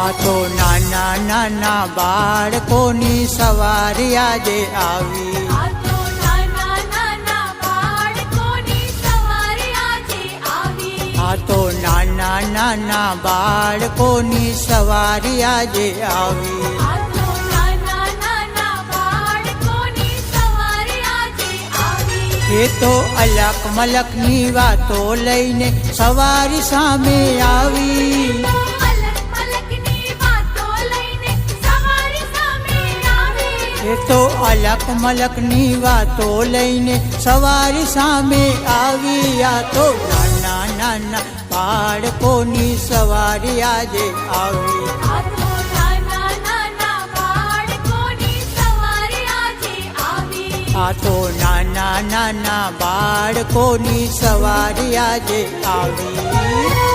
આ તો નાના નાના બાળકોની સવારી આજે આવી. આ તો નાના નાના બાળકોની સવારી આજે આવી. આ તો નાના નાના બાળકોની સવારી આજે આવી. આ તો નાના નાના બાળકોની સવારી આજે આવી. એ તો અલક મલકની વાતો લઈને સવારી સામે આવી. એ તો અલક મલકની વાતો લઈને સવારી સામે આવી. આ તો નાના નાના બાળકોની સવારી આજે આવી. આ તો નાના નાના બાળકોની સવારી આજે આવી. આ તો નાના નાના બાળકોની સવારી આજે આવી.